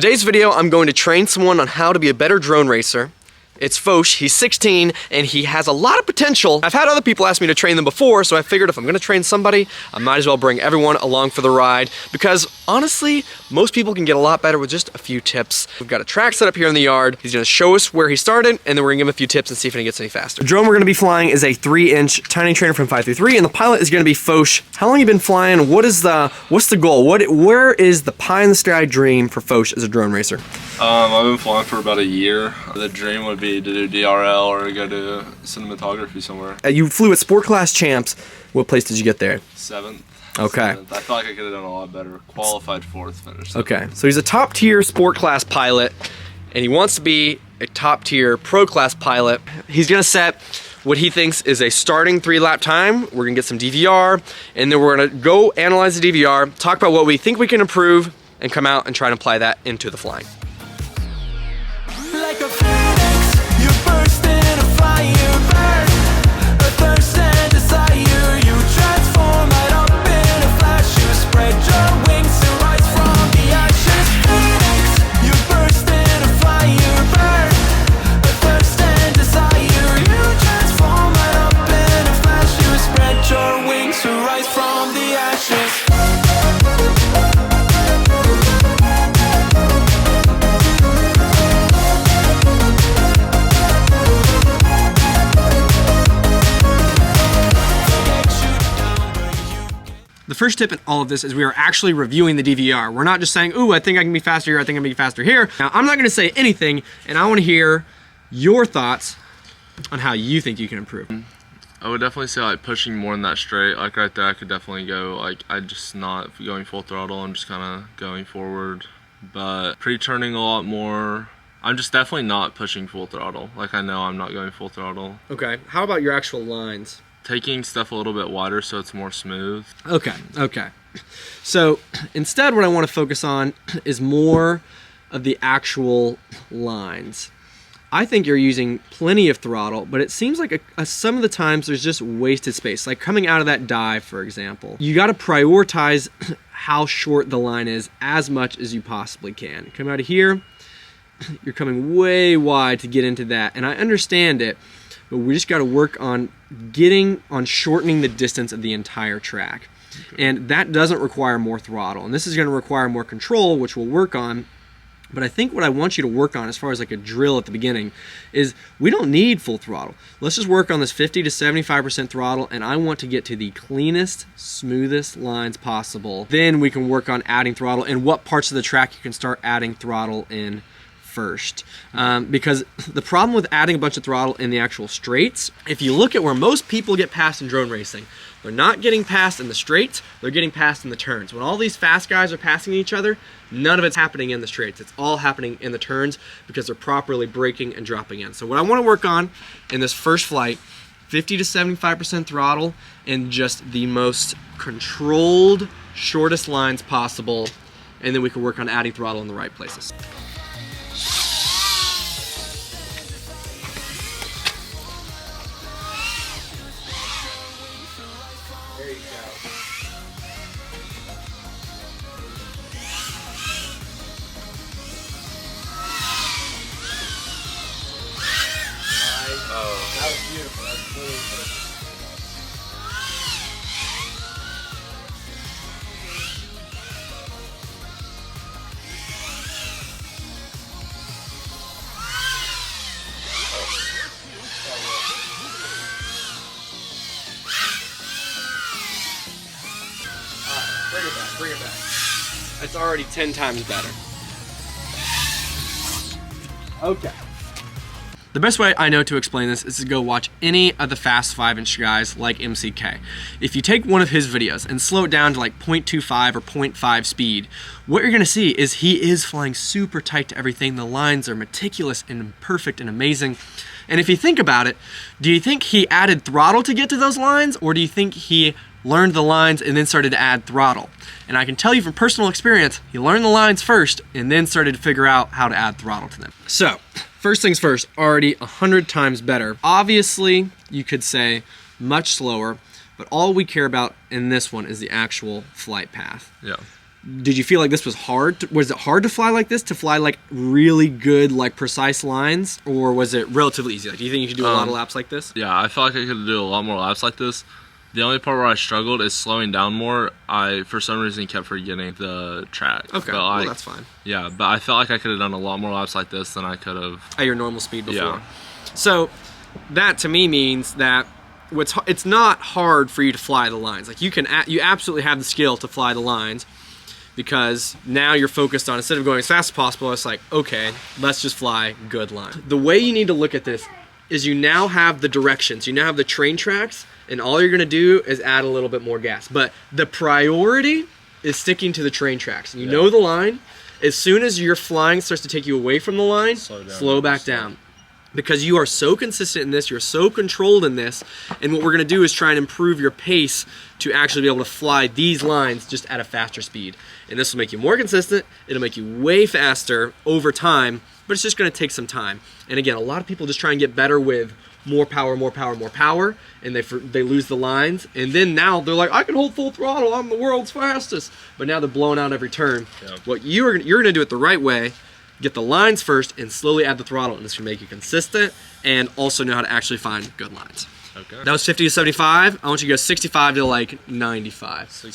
Today's video, I'm going to train someone on how to be a better drone racer. It's Foch, he's 16, and he has a lot of potential. I've had other people ask me to train them before, so I figured if I'm gonna train somebody, I might as well bring everyone along for the ride, because honestly, most people can get a lot better with just a few tips. We've got a track set up here in the yard. He's gonna show us where he started, and then we're gonna give him a few tips and see if he gets any faster. The drone we're gonna be flying is a 3-inch tiny trainer from 533, and the pilot is gonna be Foch. How long have you been flying? What's the goal? Where is the pie in the sky dream for Foch as a drone racer? I've been flying for about a year. The dream would be to do DRL or go to cinematography somewhere. You flew at Sport Class Champs. What place did you get there? 7th. Okay. 7th. I feel like I could have done a lot better. Qualified 4th finish. Okay, so he's a top tier sport class pilot, and he wants to be a top tier pro class pilot. He's gonna set what he thinks is a starting 3-lap time. We're gonna get some DVR, and then we're gonna go analyze the DVR, talk about what we think we can improve, and come out and try and apply that into the flying. Like a phoenix, you burst in a fire burn. A thirst and desire, you transform right up in a flash. You spread your wings to rise from the ashes. Phoenix, you burst in a fire burn. A thirst and desire, you transform right up in a flash. You spread your wings to rise from the ashes. The first tip in all of this is we are actually reviewing the DVR. We're not just saying, ooh, I think I can be faster here, I think I can be faster here. Now, I'm not gonna say anything, and I wanna hear your thoughts on how you think you can improve. I would definitely say like pushing more in that straight. Like right there, I could definitely go, like I'm just not going full throttle. I'm just kind of going forward. But pre-turning a lot more. I'm just definitely not pushing full throttle. Like I know I'm not going full throttle. Okay, how about your actual lines? Taking stuff a little bit wider so it's more smooth. Okay. So instead what I want to focus on is more of the actual lines. I think you're using plenty of throttle, but it seems like some of the times there's just wasted space. Like coming out of that dive, for example. You got to prioritize how short the line is as much as you possibly can. Come out of here, you're coming way wide to get into that, and I understand it, but we just got to work on shortening the distance of the entire track. Okay. And that doesn't require more throttle. And this is going to require more control, which we'll work on. But I think what I want you to work on as far as like a drill at the beginning is we don't need full throttle. Let's just work on this 50 to 75% throttle, and I want to get to the cleanest, smoothest lines possible. Then we can work on adding throttle and what parts of the track you can start adding throttle in first. Because the problem with adding a bunch of throttle in the actual straights, if you look at where most people get past in drone racing, they're not getting past in the straights, they're getting past in the turns. When all these fast guys are passing each other, none of it's happening in the straights. It's all happening in the turns because they're properly braking and dropping in. So what I want to work on in this first flight, 50 to 75% throttle and just the most controlled, shortest lines possible, and then we can work on adding throttle in the right places. There you go. Oh. That was beautiful. That was really good. Bring it back. That's already 10 times better. Okay. The best way I know to explain this is to go watch any of the fast 5-inch guys like MCK. If you take one of his videos and slow it down to like 0.25 or 0.5 speed, what you're gonna see is he is flying super tight to everything. The lines are meticulous and perfect and amazing. And if you think about it, do you think he added throttle to get to those lines, or do you think he learned the lines and then started to add throttle? And I can tell you from personal experience, he learned the lines first and then started to figure out how to add throttle to them. So, first things first, already 100 times better. Obviously, you could say much slower, but all we care about in this one is the actual flight path. Yeah. Did you feel like this was hard? Was it hard to fly like this? To fly like really good, like precise lines, or was it relatively easy? Like, do you think you could do a lot of laps like this? Yeah, I feel like I could do a lot more laps like this. The only part where I struggled is slowing down more. I, for some reason, kept forgetting the track. Okay, but well, that's fine. Yeah, but I felt like I could have done a lot more laps like this than I could have at your normal speed before. Yeah. So that to me means that it's not hard for you to fly the lines. Like you absolutely have the skill to fly the lines, because now you're focused on, instead of going as fast as possible, it's like, okay, let's just fly good line. The way you need to look at this is you now have the directions, you now have the train tracks, and all you're gonna do is add a little bit more gas. But the priority is sticking to the train tracks. You know the line. As soon as your flying starts to take you away from the line, slow back down. Because you are so consistent in this, you're so controlled in this, and what we're gonna do is try and improve your pace to actually be able to fly these lines just at a faster speed. And this will make you more consistent, it'll make you way faster over time, but it's just gonna take some time. And again, a lot of people just try and get better with more power, and they lose the lines, and then now they're like, I can hold full throttle, I'm the world's fastest, but now they're blowing out every turn. What you're gonna do it the right way. Get the lines first and slowly add the throttle, and this can make you consistent and also know how to actually find good lines. Okay. That was 50 to 75. I want you to go 65 to like 95. So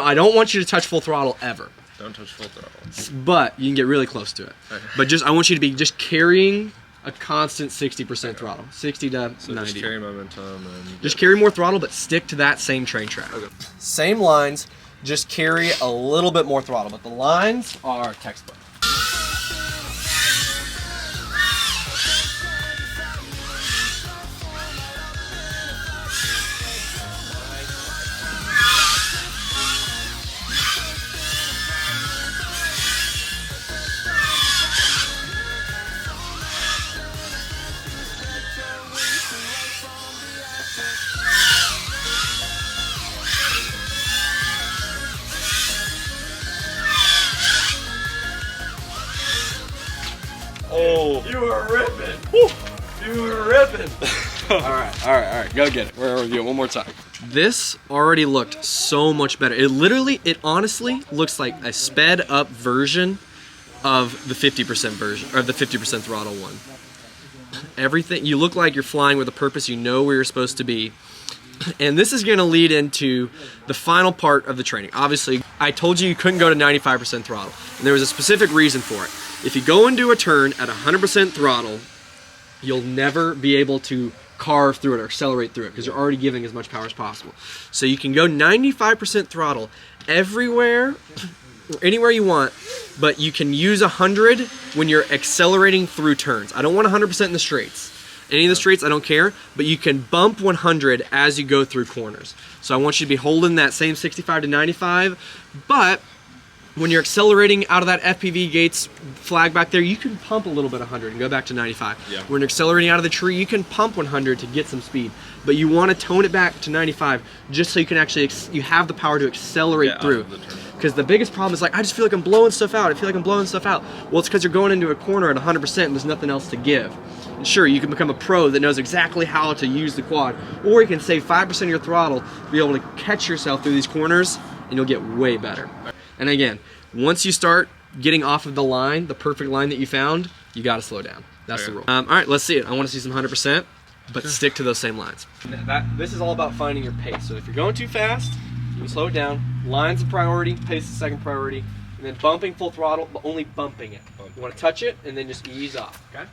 I don't want you to touch full throttle ever. Don't touch full throttle. But you can get really close to it. Okay. But I want you to be just carrying a constant 60% throttle, 60 to 90. Just carry momentum and just carry more throttle, but stick to that same train track. Okay. Same lines, just carry a little bit more throttle, but the lines are textbook. Oh, you were ripping. Woo. You were ripping. all right. Go get it. We're gonna review it one more time. This already looked so much better. It honestly looks like a sped up version of the 50% version, or the 50% throttle one. Everything, you look like you're flying with a purpose, you know where you're supposed to be. And this is gonna lead into the final part of the training. Obviously, I told you couldn't go to 95% throttle, and there was a specific reason for it. If you go into a turn at 100% throttle, you'll never be able to carve through it or accelerate through it, because you're already giving as much power as possible. So you can go 95% throttle everywhere, anywhere you want, but you can use 100 when you're accelerating through turns. I don't want 100% in the straights. Any of the straights, I don't care, but you can bump 100 as you go through corners. So I want you to be holding that same 65 to 95, but when you're accelerating out of that FPV gates flag back there, you can pump a little bit 100 and go back to 95. Yeah. When you're accelerating out of the tree, you can pump 100 to get some speed, but you want to tone it back to 95 just so you can actually, you have the power to accelerate through. Because the biggest problem is like, I just feel like I'm blowing stuff out. Well, it's because you're going into a corner at 100% and there's nothing else to give. And sure, you can become a pro that knows exactly how to use the quad, or you can save 5% of your throttle to be able to catch yourself through these corners, and you'll get way better. And again, once you start getting off of the line, the perfect line that you found, you got to slow down. That's the rule. All right, let's see it. I want to see some 100%, but stick to those same lines. This is all about finding your pace. So if you're going too fast, you can slow it down. Line's a priority, pace is the second priority, and then bumping full throttle, but only bumping it. You want to touch it and then just ease off, okay?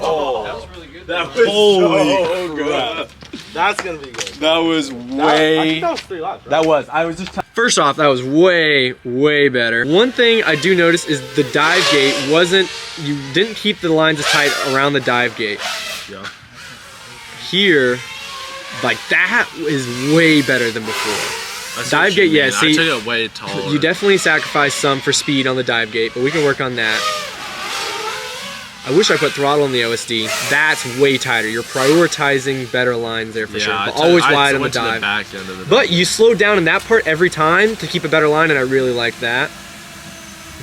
Oh, that was really good. That was so good. That's gonna be good. That was I way. think that was 3 laps, right? That was. I was just. First off, that was way, way better. One thing I do notice is the dive gate wasn't. You didn't keep the lines as tight around the dive gate. Yeah. Here, like that is way better than before. Dive gate, yeah. See, I took it way taller. you definitely sacrificed some for speed on the dive gate, but we can work on that. I wish I put throttle on the OSD. That's way tighter. You're prioritizing better lines there for sure. But always wide on the dive. Back end of the But you slowed down in that part every time to keep a better line, and I really like that.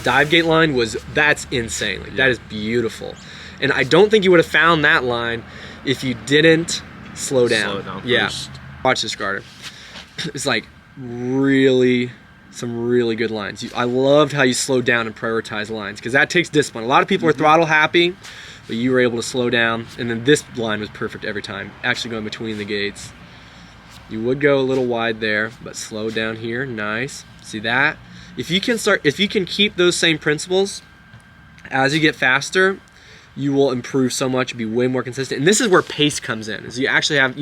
Dive gate line that's insane. Like, that is beautiful. And I don't think you would have found that line if you didn't slow down. Slow down Yeah. first. Watch this, Carter. It's like really some really good lines. I loved how you slowed down and prioritized lines because that takes discipline. A lot of people are throttle happy, but you were able to slow down, and then this line was perfect every time, actually going between the gates. You would go a little wide there, but slow down here, nice. See that? If you can keep those same principles as you get faster, you will improve so much, be way more consistent. And this is where pace comes in, is you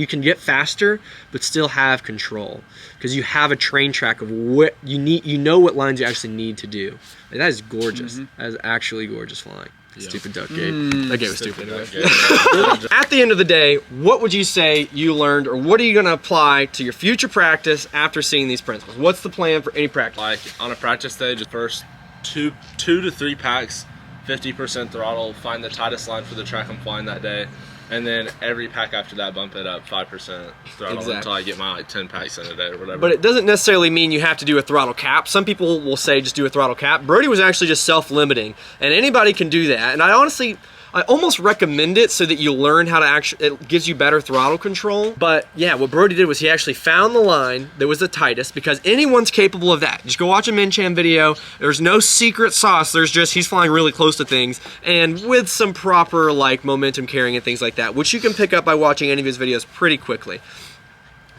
can get faster, but still have control. Because you have a train track of what you need, you know what lines you actually need to do. Like, that is gorgeous. That is actually gorgeous flying. Yeah. Stupid duck gate. That gate was stupid. Stupid. At the end of the day, what would you say you learned, or what are you gonna apply to your future practice after seeing these principles? What's the plan for any practice? Like on a practice day, just first two to three packs, 50% throttle, find the tightest line for the track I'm flying that day, and then every pack after that bump it up 5% throttle until I get my like 10 packs in a day or whatever. But it doesn't necessarily mean you have to do a throttle cap. Some people will say just do a throttle cap. Brody was actually just self-limiting, and anybody can do that. And I almost recommend it so that you learn how to it gives you better throttle control. But yeah, what Brody did was he actually found the line that was the tightest, because anyone's capable of that. Just go watch a Mincham video. There's no secret sauce. There's just, he's flying really close to things, and with some proper like momentum carrying and things like that, which you can pick up by watching any of his videos pretty quickly.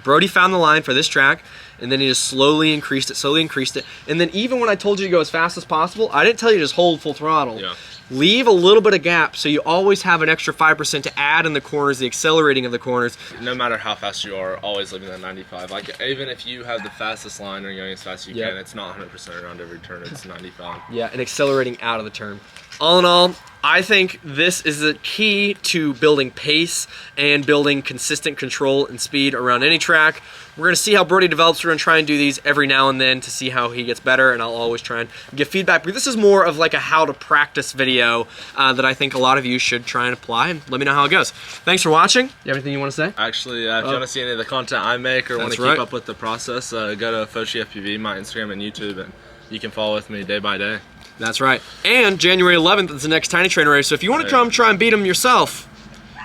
Brody found the line for this track, and then he just slowly increased it. And then even when I told you to go as fast as possible, I didn't tell you to just hold full throttle. Yeah. Leave a little bit of gap so you always have an extra 5% to add in the corners, the accelerating of the corners. No matter how fast you are, always leaving that 95. Like even if you have the fastest line or going as fast as you can, it's not 100% around every turn. It's 95. Yeah, and accelerating out of the turn. All in all, I think this is the key to building pace and building consistent control and speed around any track. We're going to see how Brody develops. We're going to try and do these every now and then to see how he gets better, and I'll always try and give feedback. But this is more of like a how to practice video that I think a lot of you should try and apply, and let me know how it goes. Thanks for watching. You have anything you want to say? Actually, if you want to see any of the content I make or want to keep up with the process, go to Foshi FPV, my Instagram and YouTube, and you can follow with me day by day. That's right. And January 11th is the next Tiny Trainer race. So if you want to come try and beat them yourself,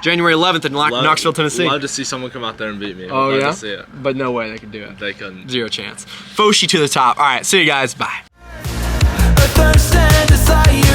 January 11th in Knoxville, Tennessee. Love to see someone come out there and beat me. Oh, love yeah? to see it. But no way they could do it. They couldn't. Zero chance. Foshi to the top. All right, see you guys. Bye. A thirst and desire.